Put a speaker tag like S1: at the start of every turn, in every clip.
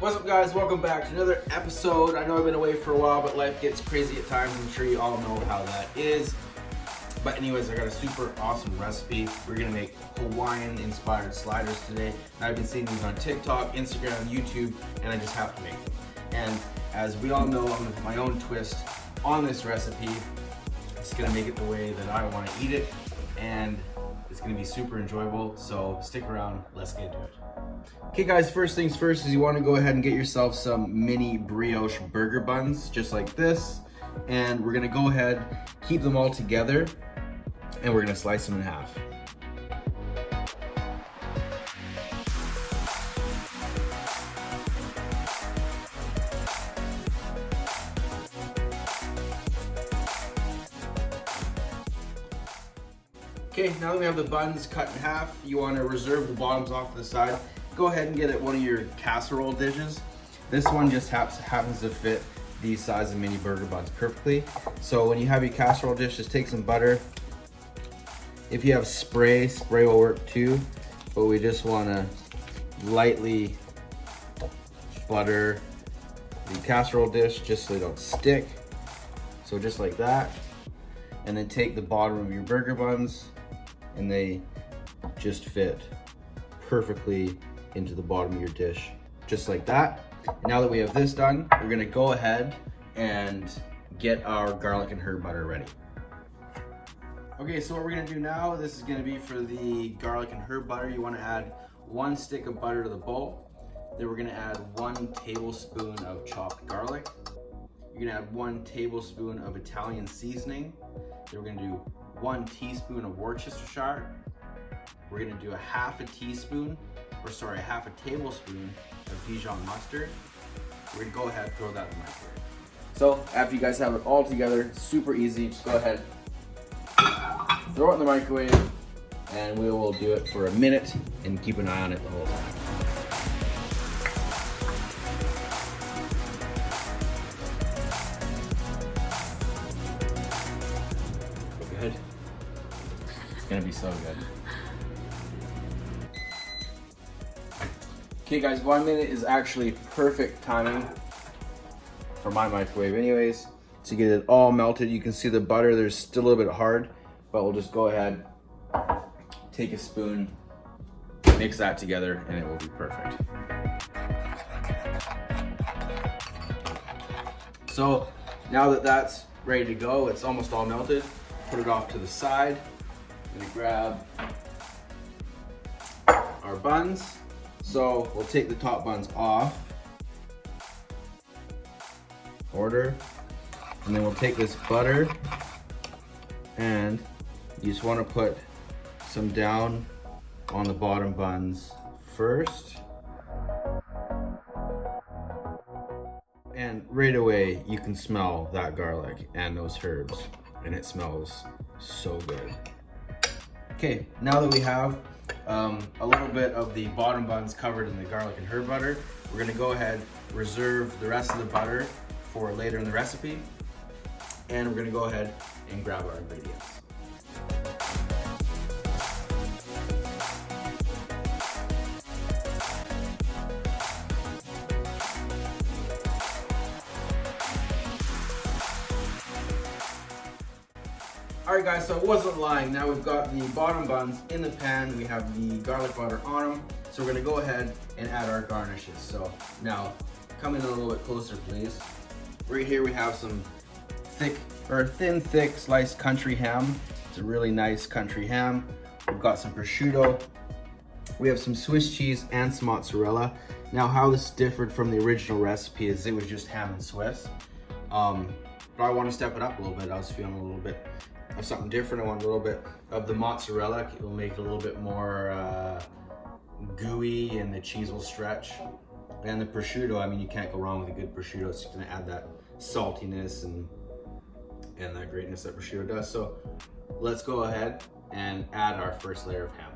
S1: What's up, guys? Welcome back to another episode. I know I've been away for a while, but life gets crazy at times. I'm sure you all know how that is. But anyways, I got a super awesome recipe. We're gonna make Hawaiian inspired sliders today. And I've been seeing these on TikTok, Instagram, YouTube, and I just have to make them. And as we all know, I'm with my own twist on this recipe. It's gonna make it the way that I wanna eat it. And it's gonna be super enjoyable, so stick around, let's get into it. Okay guys, first things first is you wanna go ahead and get yourself some mini brioche burger buns, just like this. And we're gonna go ahead, keep them all together, and we're gonna slice them in half. Okay, now that we have the buns cut in half, you want to reserve the bottoms off to the side. Go ahead and get it one of your casserole dishes. This one just happens to fit these size of mini burger buns perfectly. So when you have your casserole dish, just take some butter. If you have spray will work too, but we just want to lightly butter the casserole dish just so they don't stick. So just like that. And then take the bottom of your burger buns, and they just fit perfectly into the bottom of your dish, just like that. And now that we have this done, we're gonna go ahead and get our garlic and herb butter ready. Okay, so what we're gonna do now, this is gonna be for the garlic and herb butter. You wanna add 1 stick of butter to the bowl. Then we're gonna add 1 tablespoon of chopped garlic. You're gonna add 1 tablespoon of Italian seasoning. Then we're gonna do 1 teaspoon of worcestershire. We're gonna do a half a tablespoon of Dijon mustard. We're gonna go ahead and throw that in the microwave. So after you guys have it all together, super easy, just go ahead, throw it in the microwave, and we will do it for a minute and keep an eye on it the whole time. Good. It's gonna be so good. Okay guys, 1 minute is actually perfect timing for my microwave anyways, to get it all melted. You can see the butter, there's still a little bit hard, but we'll just go ahead, take a spoon, mix that together, and it will be perfect. So now that that's ready to go, it's almost all melted. Put it off to the side. I'm gonna grab our buns. So we'll take the top buns off, and then we'll take this butter, and you just want to put some down on the bottom buns first. And right away you can smell that garlic and those herbs, and it smells so good. Okay, now that we have a little bit of the bottom buns covered in the garlic and herb butter, we're gonna go ahead, reserve the rest of the butter for later in the recipe, and we're gonna go ahead and grab our ingredients. Alright guys, so I wasn't lying. Now we've got the bottom buns in the pan, we have the garlic butter on them, so we're gonna go ahead and add our garnishes. So now, come in a little bit closer please. Right here we have some thin, thick sliced country ham. It's a really nice country ham. We've got some prosciutto. We have some Swiss cheese and some mozzarella. Now how this differed from the original recipe is it was just ham and Swiss. But I want to step it up a little bit. I was feeling a little bit of something different. I want a little bit of the mozzarella. It will make it a little bit more gooey, and the cheese will stretch. And the prosciutto, I mean, you can't go wrong with a good prosciutto. It's gonna add that saltiness and that greatness that prosciutto does. So let's go ahead and add our first layer of ham.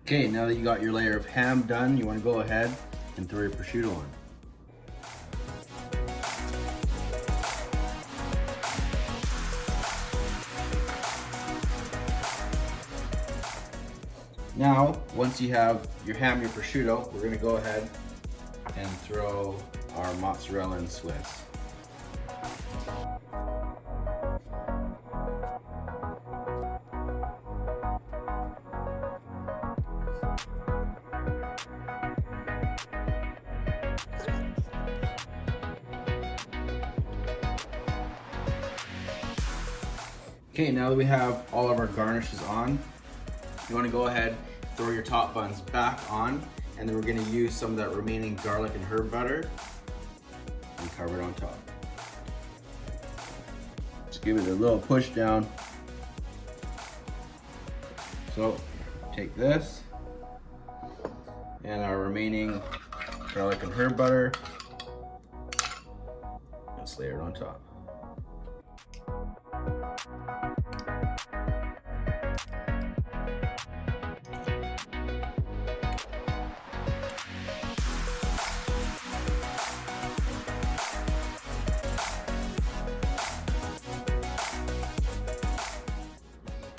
S1: Okay, now that you got your layer of ham done, you want to go ahead and throw your prosciutto on. Now, once you have your ham, your prosciutto, we're gonna go ahead and throw our mozzarella and Swiss. Okay, now that we have all of our garnishes on, you want to go ahead, throw your top buns back on, and then we're going to use some of that remaining garlic and herb butter and cover it on top. Just give it a little push down. So take this and our remaining garlic and herb butter and layer it on top.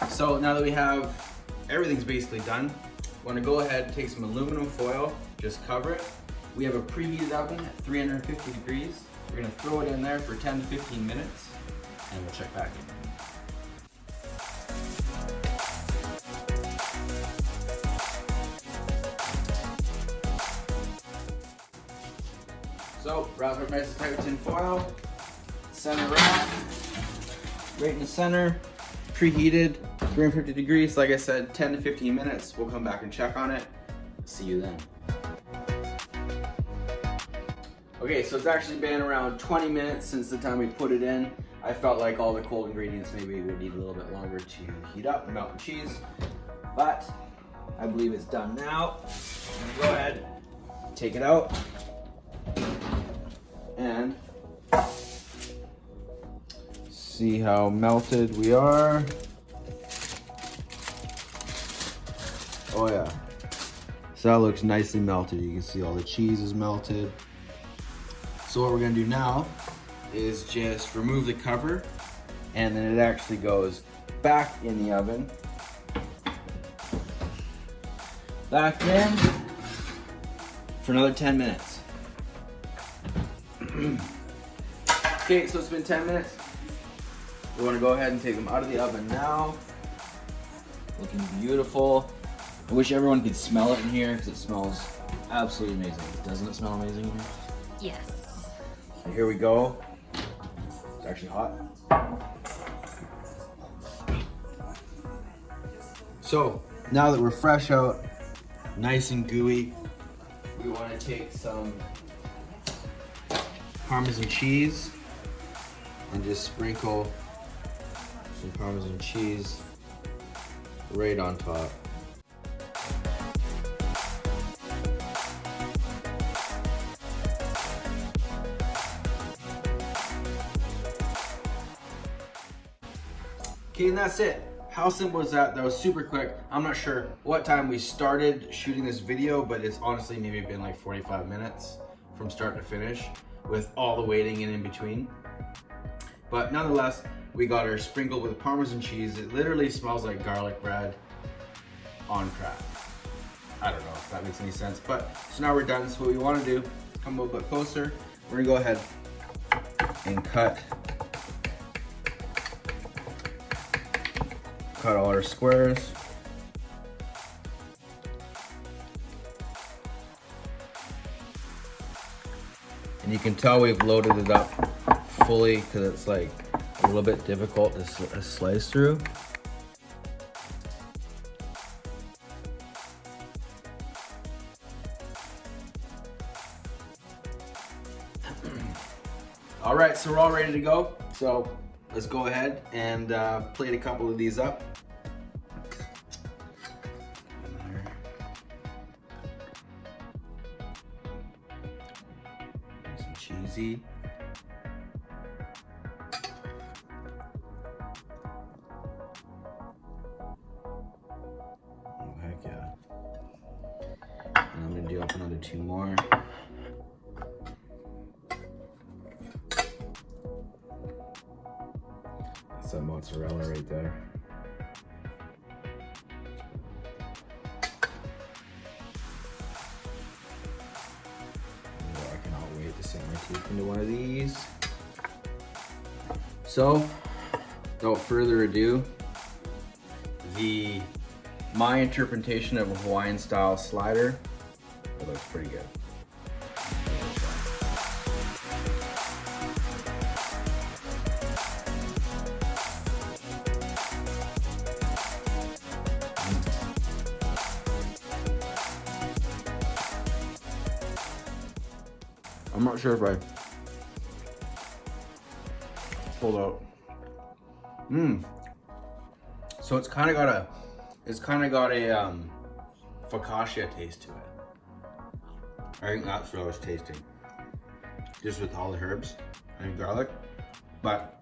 S1: So now that we have everything's basically done, we want to go ahead and take some aluminum foil, just cover it. We have a preheated oven at 350 degrees. We're going to throw it in there for 10 to 15 minutes and we'll check back in. So wrap it nice and tight with tin foil, center wrap, right in the center, preheated, 350 degrees, like I said, 10 to 15 minutes. We'll come back and check on it. See you then. Okay, so it's actually been around 20 minutes since the time we put it in. I felt like all the cold ingredients maybe would need a little bit longer to heat up and melt the cheese, but I believe it's done now. Go ahead, take it out, and see how melted we are. Oh yeah, so that looks nicely melted. You can see all the cheese is melted. So what we're gonna do now is just remove the cover, and then it actually goes back in the oven. Back in for another 10 minutes. Okay, so it's been 10 minutes. We wanna go ahead and take them out of the oven now. Looking beautiful. I wish everyone could smell it in here because it smells absolutely amazing. Doesn't it smell amazing in here?
S2: Yes.
S1: So here we go. It's actually hot. So now that we're fresh out, nice and gooey, we want to take some Parmesan cheese and just sprinkle some Parmesan cheese right on top. Okay, and that's it. How simple is that? That was super quick. I'm not sure what time we started shooting this video, but it's honestly maybe been like 45 minutes from start to finish with all the waiting in between. But nonetheless, we got our sprinkled with Parmesan cheese. It literally smells like garlic bread on crack. I don't know if that makes any sense, but so now we're done. So what we want to do, come a little bit closer. We're gonna go ahead and cut all our squares. And you can tell we've loaded it up fully because it's like a little bit difficult to slice through. All right, so we're all ready to go. So let's go ahead and plate a couple of these up. Some cheesy. Oh, heck yeah. And I'm gonna do up another 2 more. That's that mozzarella right there. like to sink my teeth into one of these. So, without further ado, my interpretation of a Hawaiian style slider, it looks pretty good. I'm not sure if I pulled out. So it's kind of got a focaccia taste to it. I think that's what I was tasting, just with all the herbs and garlic. But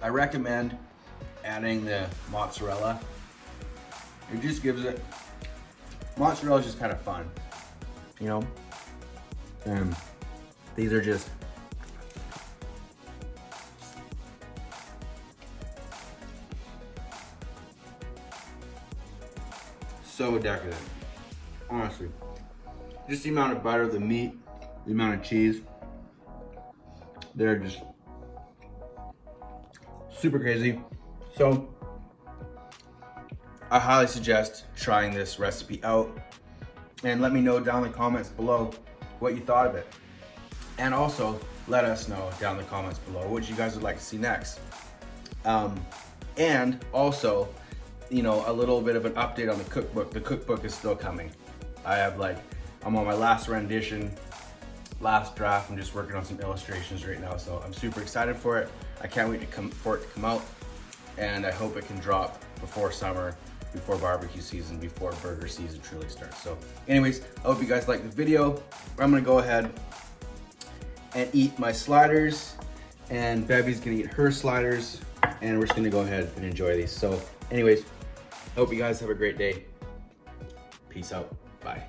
S1: I recommend adding the mozzarella. It just gives it. Mozzarella is just kind of fun, you know. And these are just so decadent, honestly. Just the amount of butter, the meat, the amount of cheese, they're just super crazy. So I highly suggest trying this recipe out, and let me know down in the comments below what you thought of it. And also let us know down in the comments below what you guys would like to see next. And also, you know, a little bit of an update on the cookbook. The cookbook is still coming. I'm on my last rendition, last draft. I'm just working on some illustrations right now, so I'm super excited for it. I can't wait for it to come out, and I hope it can drop before summer, before barbecue season, before burger season truly starts. So anyways, I hope you guys liked the video. I'm gonna go ahead and eat my sliders, and Bevy's gonna eat her sliders, and we're just gonna go ahead and enjoy these. So anyways, I hope you guys have a great day. Peace out. Bye.